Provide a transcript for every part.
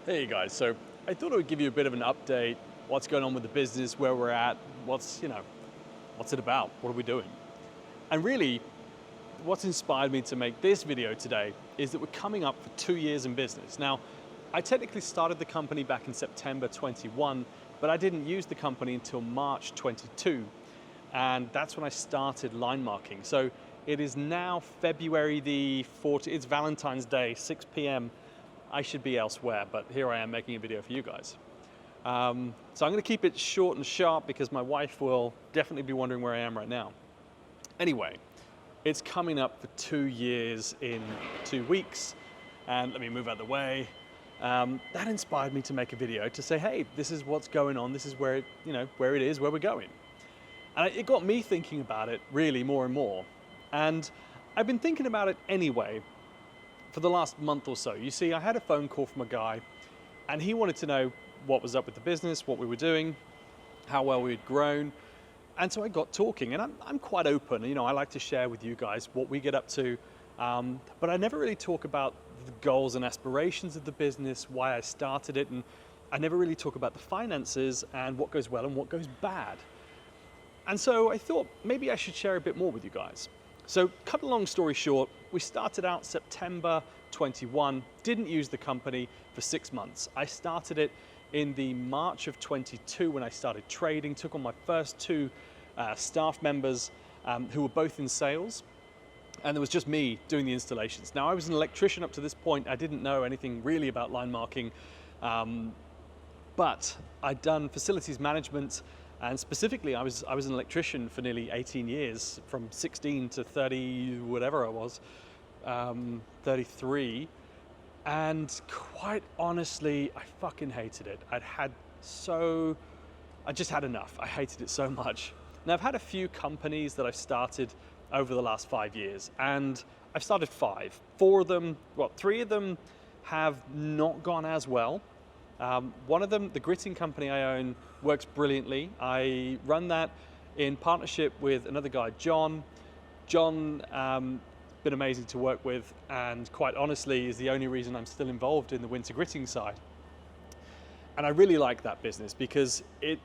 Hey guys, so I thought I would give you a bit of an update, what's going on with the business, where we're at, what's it about, what are we doing? And really, what's inspired me to make this video today is that we're coming up for 2 years in business. Now, I technically started the company back in September 21, but I didn't use the company until March 22. And that's when I started line marking. So it is now February the 14th, it's Valentine's Day, 6 p.m. I should be elsewhere, but here I am making a video for you guys. So I'm gonna keep it short and sharp because my wife will definitely be wondering where I am right now. Anyway, it's coming up for 2 years in 2 weeks, and let me move out of the way. That inspired me to make a video to say, hey, this is what's going on, this is where it, where it is, where we're going. And it got me thinking about it really more and more. And I've been thinking about it anyway for the last month or so. You see, I had a phone call from a guy and he wanted to know what was up with the business, what we were doing, how well we had grown. And so I got talking, and I'm quite open. I like to share with you guys what we get up to, but I never really talk about the goals and aspirations of the business, why I started it, and I never really talk about the finances and what goes well and what goes bad. And so I thought maybe I should share a bit more with you guys. So cut a long story short, we started out September 21, didn't use the company for 6 months. I started it in the March of 22 when I started trading, took on my first two staff members who were both in sales, and there was just me doing the installations. Now I was an electrician up to this point. I didn't know anything really about line marking, but I'd done facilities management. And specifically, I was an electrician for nearly 18 years, from 16 to 30, whatever I was, 33. And quite honestly, I fucking hated it. I just had enough. I hated it so much. Now, I've had a few companies that I've started over the last 5 years, and I've started 5. 4 of them, well, 3 of them have not gone as well. One of them, the gritting company I own, works brilliantly. I run that in partnership with another guy, John. John, been amazing to work with, and quite honestly is the only reason I'm still involved in the winter gritting side. And I really like that business because it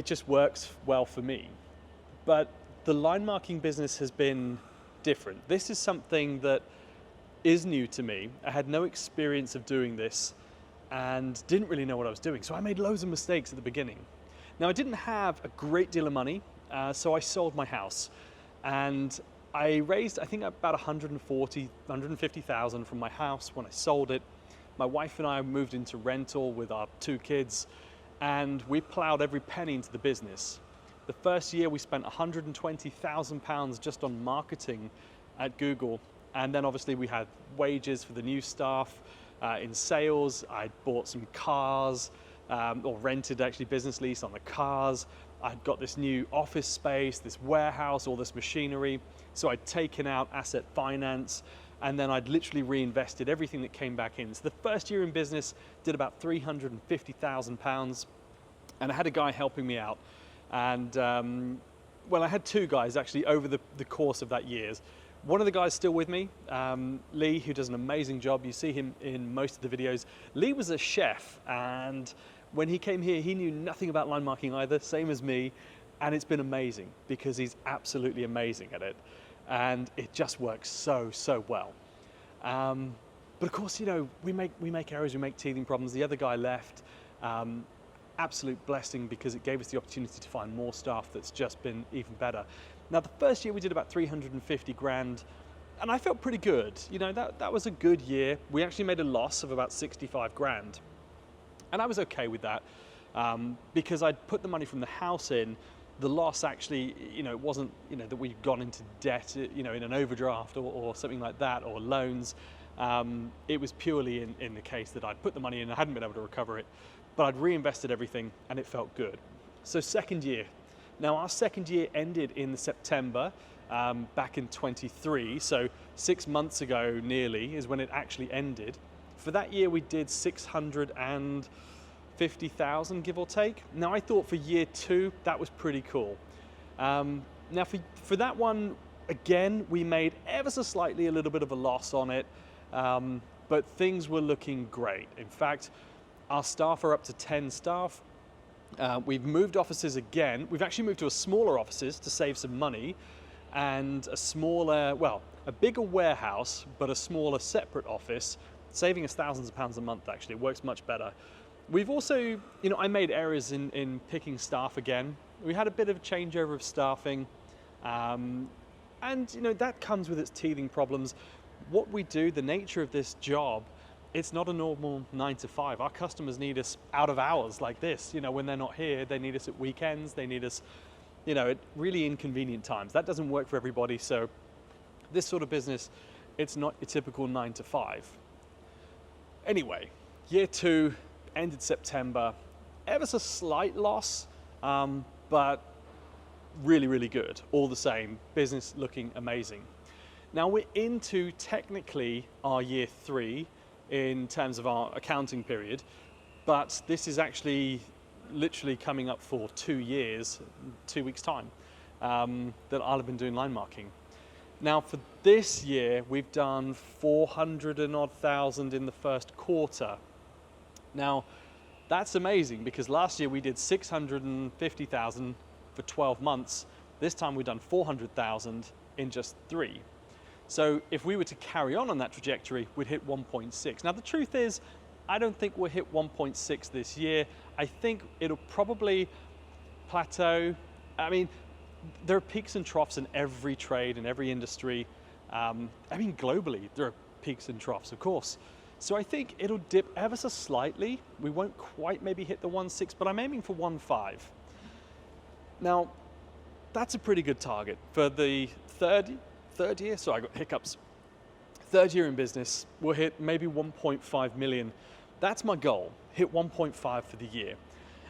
just works well for me. But the line marking business has been different. This is something that is new to me. I had no experience of doing this and didn't really know what I was doing. So I made loads of mistakes at the beginning. Now I didn't have a great deal of money, so I sold my house. And I raised, I think, about 150,000 from my house when I sold it. My wife and I moved into rental with our 2 kids, and we plowed every penny into the business. The first year we spent £120,000 just on marketing at Google. And then obviously we had wages for the new staff. In sales, I bought some cars, or rented actually business lease on the cars. I'd got this new office space, this warehouse, all this machinery. So I'd taken out asset finance, and then I'd literally reinvested everything that came back in. So the first year in business did about £350,000, and I had a guy helping me out. And well, I had 2 guys actually over the course of that year. One of the guys still with me, Lee, who does an amazing job. You see him in most of the videos. Lee was a chef, and when he came here, he knew nothing about line marking either, same as me, and it's been amazing because he's absolutely amazing at it, and it just works so well. But of course, we make errors, we make teething problems. The other guy left. Absolute blessing because it gave us the opportunity to find more staff that's just been even better. Now, the first year we did about 350 grand, and I felt pretty good. That was a good year. We actually made a loss of about 65 grand. And I was okay with that because I'd put the money from the house in. The loss actually, it wasn't, that we'd gone into debt, in an overdraft or something like that, or loans. It was purely in the case that I'd put the money in and I hadn't been able to recover it, but I'd reinvested everything and it felt good. So second year. Now our second year ended in September, back in 23. So 6 months ago nearly is when it actually ended. For that year we did 650,000, give or take. Now I thought for year 2, that was pretty cool. Now for that one, again, we made ever so slightly a little bit of a loss on it. but things were looking great. In fact, our staff are up to 10 staff. We've moved offices again. We've actually moved to a smaller offices to save some money, and a bigger warehouse, but a smaller separate office, saving us thousands of pounds a month. Actually, it works much better. We've also, I made errors in picking staff again. We had a bit of a changeover of staffing, and that comes with its teething problems. What we do, the nature of this job, it's not a normal 9 to 5. Our customers need us out of hours like this. When they're not here, they need us at weekends. They need us, at really inconvenient times. That doesn't work for everybody. So this sort of business, it's not a typical 9 to 5. Anyway, year 2 ended September. Ever so slight loss, but really, really good. All the same, business looking amazing. Now we're into technically our year 3 in terms of our accounting period, but this is actually literally coming up for 2 years, 2 weeks time, that I'll have been doing line marking. Now for this year, we've done 400 and odd thousand in the first quarter. Now that's amazing because last year we did 650,000 for 12 months. This time we've done 400,000 in just 3. So if we were to carry on that trajectory, we'd hit 1.6. Now the truth is, I don't think we'll hit 1.6 this year. I think it'll probably plateau. I mean, there are peaks and troughs in every trade, in every industry. Globally, there are peaks and troughs, of course. So I think it'll dip ever so slightly. We won't quite maybe hit the 1.6, but I'm aiming for 1.5. Now, that's a pretty good target for the third year, so I got hiccups. Third year in business, we'll hit maybe 1.5 million. That's my goal, hit 1.5 for the year.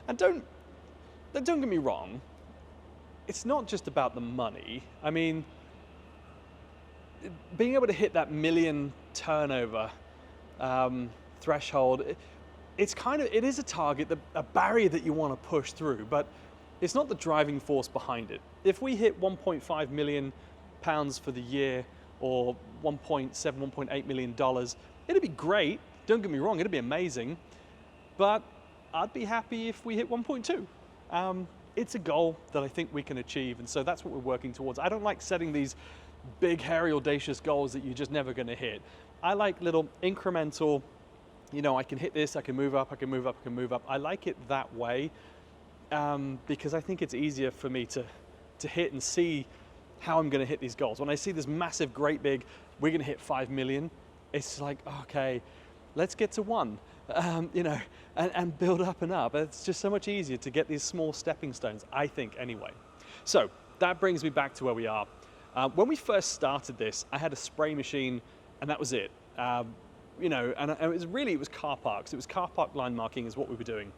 And don't get me wrong, it's not just about the money. I mean, being able to hit that million turnover threshold, it is a target, a barrier that you want to push through, but it's not the driving force behind it. If we hit 1.5 million pounds for the year, or 1.7, 1.8 million dollars, it'd be great. Don't get me wrong, it'd be amazing, but I'd be happy if we hit 1.2. It's a goal that I think we can achieve, and so that's what we're working towards. I don't like setting these big, hairy, audacious goals that you're just never going to hit. I like little incremental, I can hit this, I can move up, I can move up, I can move up. I like it that way because I think it's easier for me to hit and see how I'm going to hit these goals. When I see this massive, great big, we're going to hit 5 million, it's like, okay, let's get to 1, and build up and up. It's just so much easier to get these small stepping stones, I think, anyway. So that brings me back to where we are. When we first started this, I had a spray machine, and that was it. And it was car parks. It was car park line marking is what we were doing.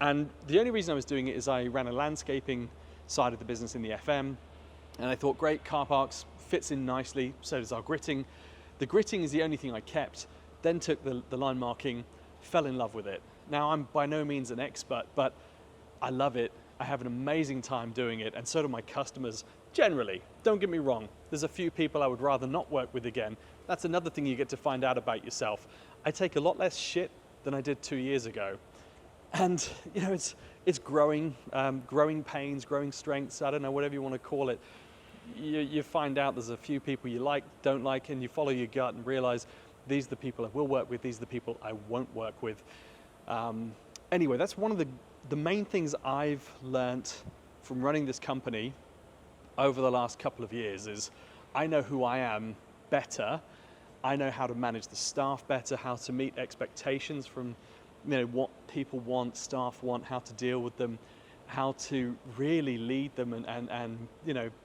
And the only reason I was doing it is I ran a landscaping side of the business in the FM, and I thought, great, car parks fits in nicely, so does our gritting. The gritting is the only thing I kept, then took the line marking, fell in love with it. Now, I'm by no means an expert, but I love it. I have an amazing time doing it, and so do my customers generally. Don't get me wrong, there's a few people I would rather not work with again. That's another thing you get to find out about yourself. I take a lot less shit than I did 2 years ago. And it's growing, growing pains, growing strengths, I don't know, whatever you want to call it. You find out there's a few people you like, don't like, and you follow your gut and realize these are the people I will work with, these are the people I won't work with. Anyway, that's one of the main things I've learnt from running this company over the last couple of years is I know who I am better. I know how to manage the staff better, how to meet expectations from what people want, staff want, how to deal with them, how to really lead them and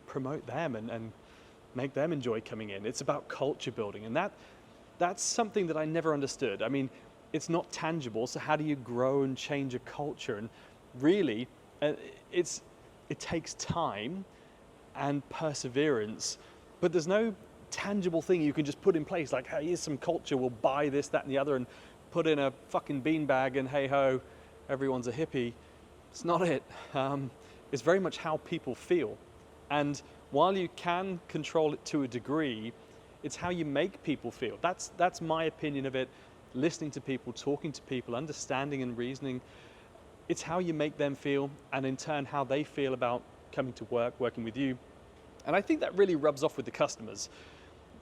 promote them and make them enjoy coming in. It's about culture building, and that's something that I never understood. I mean, it's not tangible, so how do you grow and change a culture? And really, it takes time and perseverance, but there's no tangible thing you can just put in place like, hey, here's some culture, we'll buy this, that, and the other, and put in a fucking beanbag and hey ho, everyone's a hippie. It's not it. It's very much how people feel. And while you can control it to a degree, It's how you make people feel. That's my opinion of it. Listening to people, talking to people, understanding and reasoning. It's how you make them feel, and in turn how they feel about coming to work, working with you. And I think that really rubs off with the customers.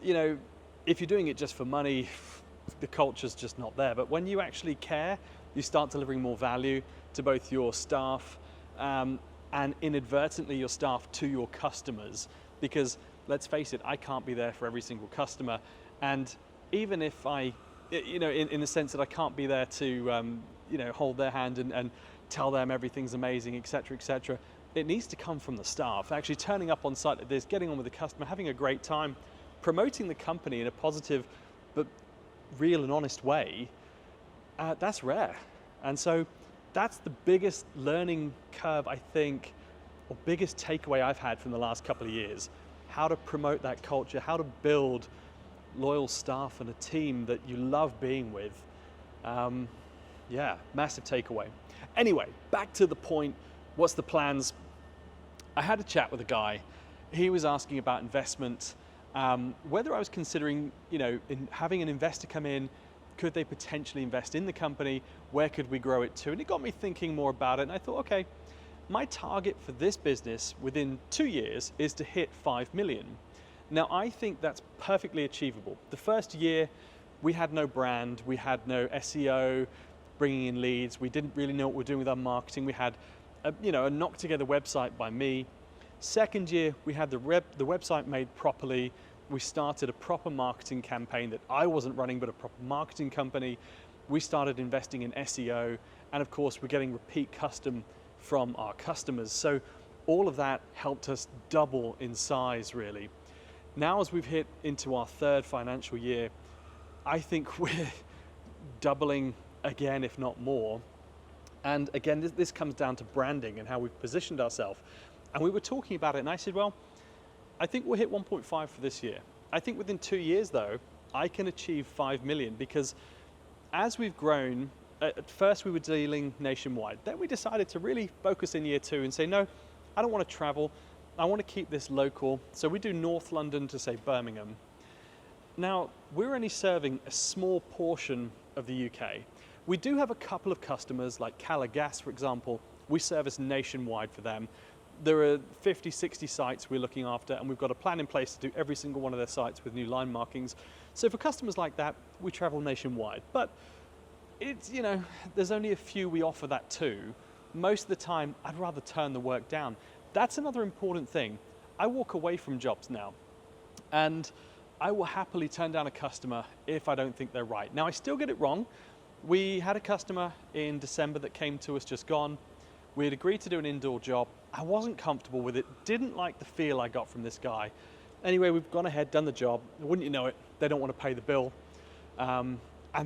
You know, if you're doing it just for money, the culture's just not there. But when you actually care, you start delivering more value to both your staff and inadvertently your staff to your customers. Because let's face it, I can't be there for every single customer. And even if I, you know, in the sense that I can't be there to, you know, hold their hand and tell them everything's amazing, etc., it needs to come from the staff. Actually turning up on site like this, getting on with the customer, having a great time, promoting the company in a positive but real and honest way, that's rare. And so that's the biggest learning curve, I think, or biggest takeaway I've had from the last couple of years. How to promote that culture, how to build loyal staff and a team that you love being with. Yeah, massive takeaway. Anyway, back to the point, what's the plans? I had a chat with a guy. He was asking about investment, whether I was considering, you know, in having an investor come in, could they potentially invest in the company? Where could we grow it to? And it got me thinking more about it. And I thought, okay, my target for this business within 2 years is to hit 5 million. Now, I think that's perfectly achievable. The first year, we had no brand, we had no SEO, bringing in leads. We didn't really know what we were doing with our marketing. We had a knock together website by me. Second year, we had the website made properly. We started a proper marketing campaign that I wasn't running, but a proper marketing company. We started investing in SEO, and of course, we're getting repeat custom from our customers. So all of that helped us double in size, really. Now, as we've hit into our third financial year, I think we're doubling again, if not more. And again, this comes down to branding and how we've positioned ourselves. And we were talking about it, and I said, well, I think we'll hit 1.5 for this year. I think within 2 years, though, I can achieve 5 million, because as we've grown, at first we were dealing nationwide. Then we decided to really focus in year 2 and say, no, I don't want to travel. I want to keep this local. So we do North London to, say, Birmingham. Now, we're only serving a small portion of the UK. We do have a couple of customers like Cala Gas, for example. We service nationwide for them. There are 50, 60 sites we're looking after, and we've got a plan in place to do every single one of their sites with new line markings. So for customers like that, we travel nationwide. But it's, you know, there's only a few we offer that to. Most of the time, I'd rather turn the work down. That's another important thing. I walk away from jobs now, and I will happily turn down a customer if I don't think they're right. Now, I still get it wrong. We had a customer in December that came to us just gone. We had agreed to do an indoor job. I wasn't comfortable with it, didn't like the feel I got from this guy. Anyway, we've gone ahead, done the job. Wouldn't you know it, they don't want to pay the bill. And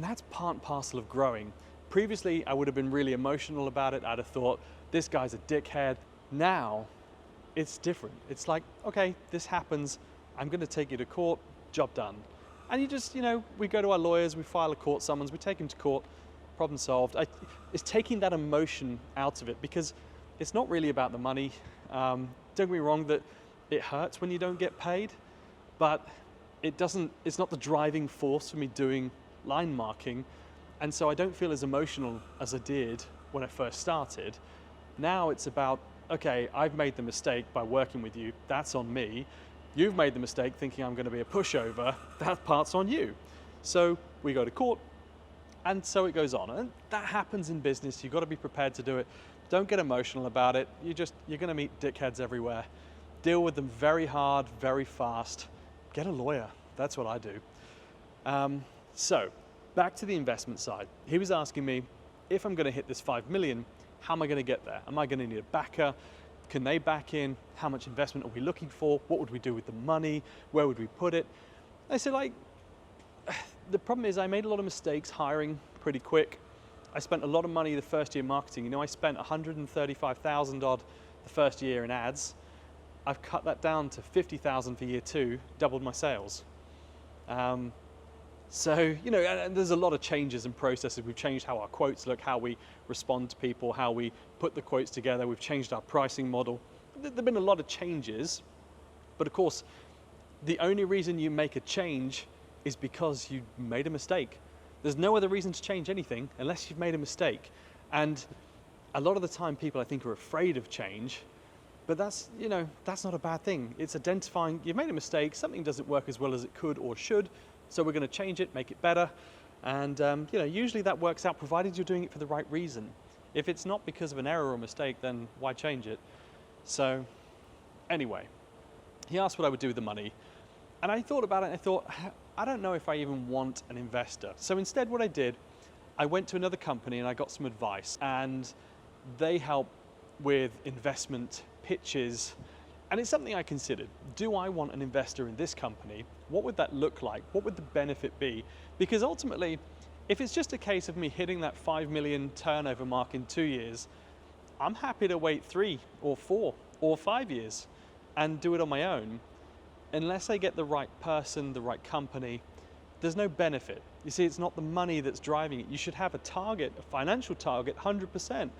that's part and parcel of growing. Previously, I would have been really emotional about it. I'd have thought, this guy's a dickhead. Now, it's different. It's like, okay, this happens. I'm going to take you to court, job done. And you just, you know, we go to our lawyers, we file a court summons, we take him to court, problem solved. It's taking that emotion out of it, because it's not really about the money. Don't get me wrong that it hurts when you don't get paid, but it's not the driving force for me doing line marking. And so I don't feel as emotional as I did when I first started. Now it's about, okay, I've made the mistake by working with you, that's on me. You've made the mistake thinking I'm going to be a pushover, that part's on you. So we go to court, and so it goes on. And that happens in business. You've got to be prepared to do it. Don't get emotional about it. You're going to meet dickheads everywhere. Deal with them very hard, very fast. Get a lawyer. That's what I do. So back to the investment side. He was asking me, if I'm going to hit this 5 million, how am I going to get there? Am I going to need a backer? Can they back in? How much investment are we looking for? What would we do with the money? Where would we put it? I said, like, the problem is I made a lot of mistakes hiring pretty quick. I spent a lot of money the first year marketing. You know, I spent 135,000 odd the first year in ads. I've cut that down to 50,000 for year 2, doubled my sales. So, you know, and there's a lot of changes and processes. We've changed how our quotes look, how we respond to people, how we put the quotes together. We've changed our pricing model. There've been a lot of changes, but of course, The only reason you make a change is because you made a mistake. There's no other reason to change anything unless you've made a mistake. And a lot of the time people I think are afraid of change, but that's not a bad thing. It's identifying you've made a mistake, something doesn't work as well as it could or should, so we're going to change it, make it better. And usually that works out provided you're doing it for the right reason. If it's not because of an error or mistake, then why change it? So anyway, he asked what I would do with the money. And I thought about it and I thought, I don't know if I even want an investor. So instead what I did, I went to another company and I got some advice, and they help with investment pitches. And it's something I considered. Do I want an investor in this company? What would that look like? What would the benefit be? Because ultimately, if it's just a case of me hitting that 5 million turnover mark in 2 years, I'm happy to wait 3 or 4 or 5 years and do it on my own. Unless I get the right person, the right company, there's no benefit. You see, it's not the money that's driving it. You should have a target, a financial target, 100%.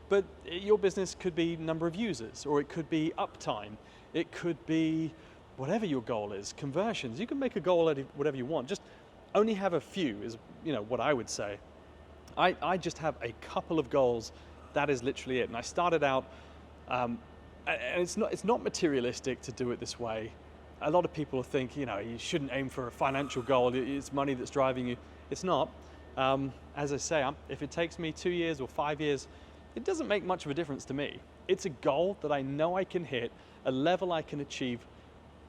But your business could be number of users, or it could be uptime. It could be whatever your goal is, conversions. You can make a goal at whatever you want. Just only have a few is what I would say. I just have a couple of goals. That is literally it. And I started out, and it's not materialistic to do it this way. A lot of people think, you shouldn't aim for a financial goal. It's money that's driving you. It's not. As I say, if it takes me 2 years or 5 years, it doesn't make much of a difference to me. It's a goal that I know I can hit, a level I can achieve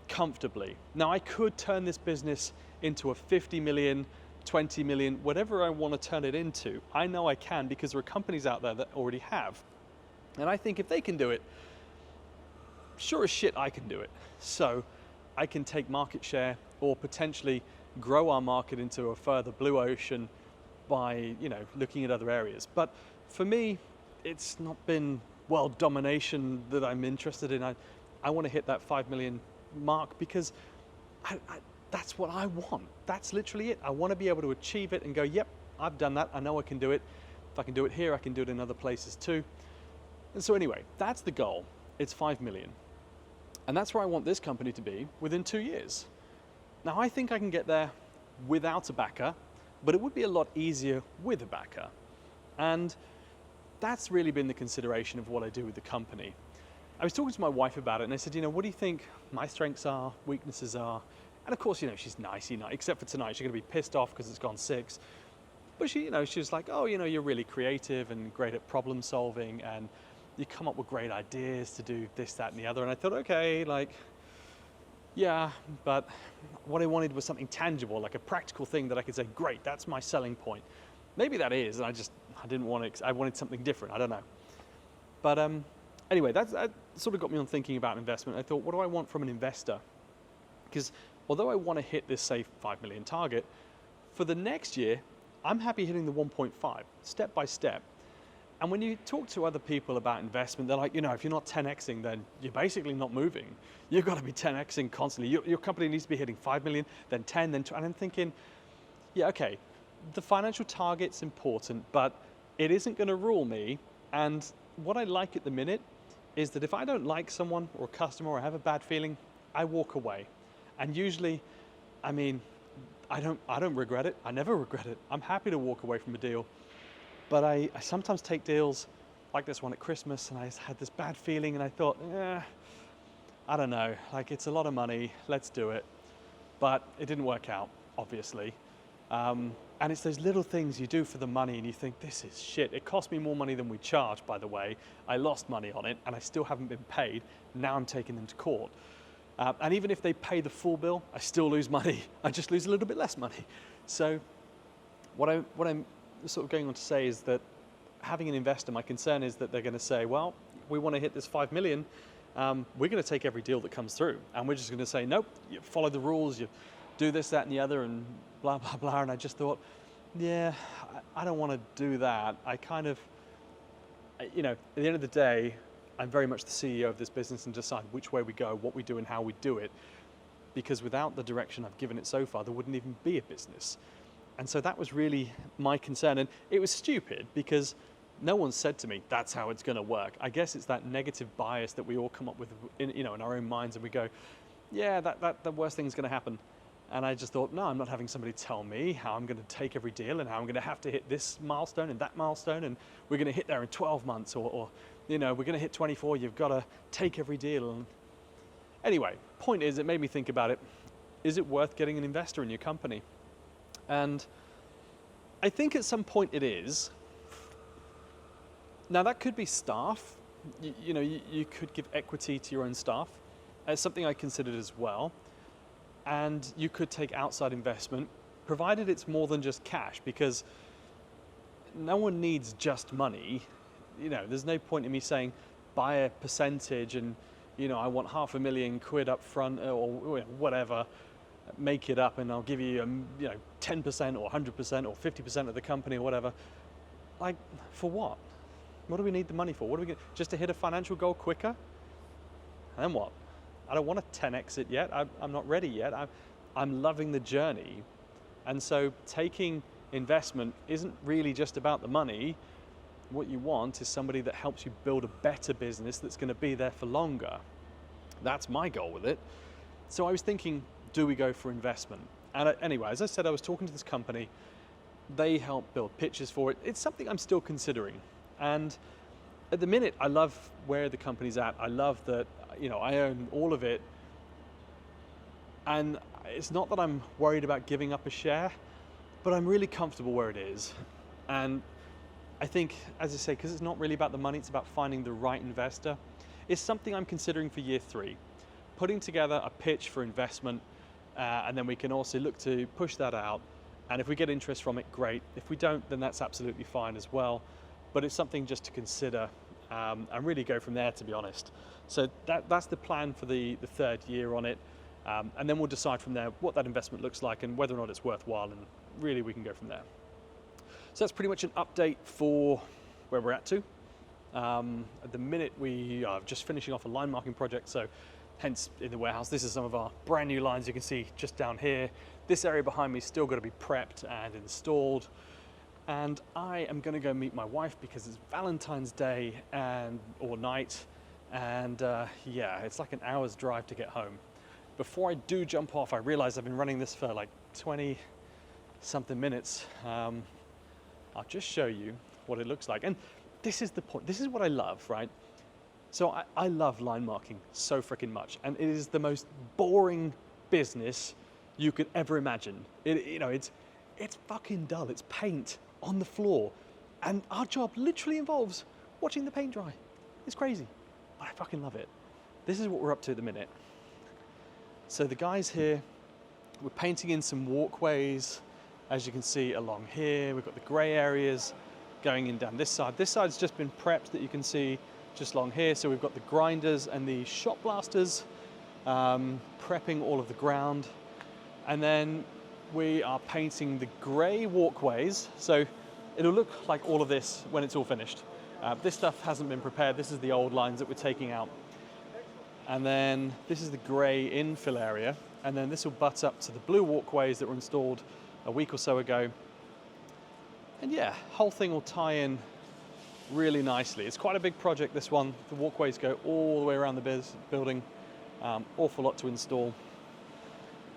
comfortably. Now, I could turn this business into a 50 million, 20 million, whatever I want to turn it into. I know I can because there are companies out there that already have. And I think if they can do it, sure as shit I can do it. So I can take market share or potentially grow our market into a further blue ocean by, looking at other areas. But for me, it's not been world domination that I'm interested in. I want to hit that 5 million mark because that's what I want. That's literally it. I want to be able to achieve it and go, yep, I've done that. I know I can do it. If I can do it here, I can do it in other places too. And so anyway, that's the goal. It's 5 million. And that's where I want this company to be within 2 years. Now, I think I can get there without a backer, but it would be a lot easier with a backer. And that's really been the consideration of what I do with the company. I was talking to my wife about it and I said, what do you think my strengths are, weaknesses are? And of course, she's nice, except for tonight. She's going to be pissed off because it's gone 6. But she was like, oh, you're really creative and great at problem solving and you come up with great ideas to do this, that, and the other. And I thought, okay, yeah, but what I wanted was something tangible, like a practical thing that I could say, great, that's my selling point. Maybe that is, and I didn't want it, I wanted something different, I don't know. But anyway, that sort of got me on thinking about investment. I thought, what do I want from an investor? Because although I want to hit this, say, 5 million target, for the next year, I'm happy hitting the 1.5, step by step. And when you talk to other people about investment, they're like, if you're not 10xing, then you're basically not moving. You've got to be 10xing constantly. Your company needs to be hitting 5 million, then 10, then 20. And I'm thinking, yeah, okay, the financial target's important, but it isn't going to rule me. And what I like at the minute is that if I don't like someone or a customer or I have a bad feeling, I walk away. And usually, I don't regret it. I never regret it. I'm happy to walk away from a deal. But I sometimes take deals like this one at Christmas and I had this bad feeling and I thought, I don't know, it's a lot of money, let's do it. But it didn't work out, obviously. And it's those little things you do for the money and you think, this is shit. It cost me more money than we charged, by the way. I lost money on it and I still haven't been paid. Now I'm taking them to court. And even if they pay the full bill, I still lose money. I just lose a little bit less money. So what I'm sort of going on to say is that having an investor, my concern is that they're going to say, well, we want to hit this 5 million. We're going to take every deal that comes through. And we're just going to say, nope, you follow the rules, you do this, that, and the other, and blah, blah, blah. And I just thought, yeah, I don't want to do that. I kind of, at the end of the day, I'm very much the CEO of this business and decide which way we go, what we do, and how we do it. Because without the direction I've given it so far, there wouldn't even be a business. And so that was really my concern. And it was stupid because no one said to me, that's how it's going to work. I guess it's that negative bias that we all come up with in our own minds and we go, yeah, the worst thing's going to happen. And I just thought, no, I'm not having somebody tell me how I'm going to take every deal and how I'm going to have to hit this milestone and that milestone, and we're going to hit there in 12 months, or you know, we're going to hit 24. You've got to take every deal. And anyway, point is, it made me think about it. Is it worth getting an investor in your company? And I think at some point it is. Now that could be staff. You know, you could give equity to your own staff. It's something I considered as well. And you could take outside investment, provided it's more than just cash, because no one needs just money. You know, there's no point in me saying, buy a percentage and, you know, I want £500,000 up front or whatever, make it up and I'll give you, 10% or 100% or 50% of the company or whatever. Like, for what? What do we need the money for? What do we get? Just to hit a financial goal quicker? And then what? I don't want a 10x it yet. I'm not ready yet. I'm loving the journey. And so taking investment isn't really just about the money. What you want is somebody that helps you build a better business that's going to be there for longer. That's my goal with it. So I was thinking, do we go for investment? And anyway, as I said, I was talking to this company. They help build pitches for it. It's something I'm still considering. And at the minute, I love where the company's at. I love that, I own all of it. And it's not that I'm worried about giving up a share, but I'm really comfortable where it is. And I think, as I say, because it's not really about the money, it's about finding the right investor. It's something I'm considering for year 3, putting together a pitch for investment, and then we can also look to push that out. And if we get interest from it, great. If we don't, then that's absolutely fine as well. But it's something just to consider and really go from there, to be honest. So that's the plan for the 3rd year on it. And then we'll decide from there what that investment looks like and whether or not it's worthwhile, and really we can go from there. So that's pretty much an update for where we're at to. At the minute, we are just finishing off a line marking project, so hence in the warehouse. This is some of our brand new lines you can see just down here. This area behind me is still got to be prepped and installed. And I am going to go meet my wife because it's Valentine's Day or night. And yeah, it's like an hour's drive to get home. Before I do jump off, I realize I've been running this for like 20 something minutes. I'll just show you what it looks like. And this is the point. This is what I love, right? So I love line marking so freaking much. And it is the most boring business you could ever imagine. It's fucking dull. It's paint on the floor. And our job literally involves watching the paint dry. It's crazy, but I fucking love it. This is what we're up to at the minute. So the guys here, we're painting in some walkways. As you can see along here, we've got the gray areas going in down this side. This side's just been prepped, that you can see just along here. So we've got the grinders and the shot blasters prepping all of the ground. And then we are painting the gray walkways. So it'll look like all of this when it's all finished. This stuff hasn't been prepared. This is the old lines that we're taking out. And then this is the gray infill area. And then this will butt up to the blue walkways that were installed a week or so ago. And yeah, whole thing will tie in really nicely. It's quite a big project, this one. The walkways go all the way around the building. Awful lot to install.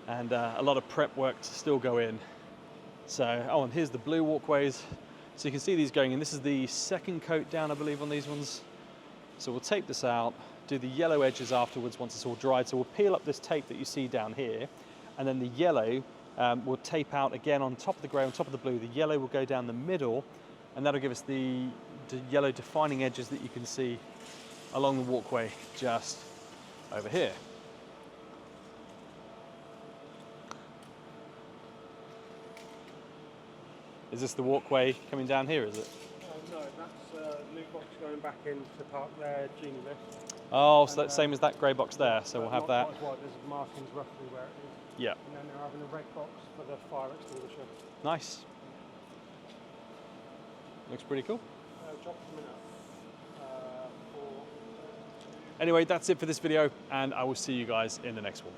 And a lot of prep work to still go in. So, and here's the blue walkways. So you can see these going in. This is the 2nd coat down, I believe, on these ones. So we'll tape this out, do the yellow edges afterwards once it's all dried. So we'll peel up this tape that you see down here, and then the yellow we'll tape out again on top of the grey, on top of the blue. The yellow will go down the middle, and that'll give us the yellow defining edges that you can see along the walkway just over here. Is this the walkway coming down here, is it? No, that's a new box going back in to park there, Genie Lift. Oh, so that's same as that grey box there, so we'll have that. Not quite wide, there's markings roughly where it is. Yeah. And then they're having a red box for the fire extinguisher. Nice. Looks pretty cool. Job coming up. Anyway, that's it for this video, and I will see you guys in the next one.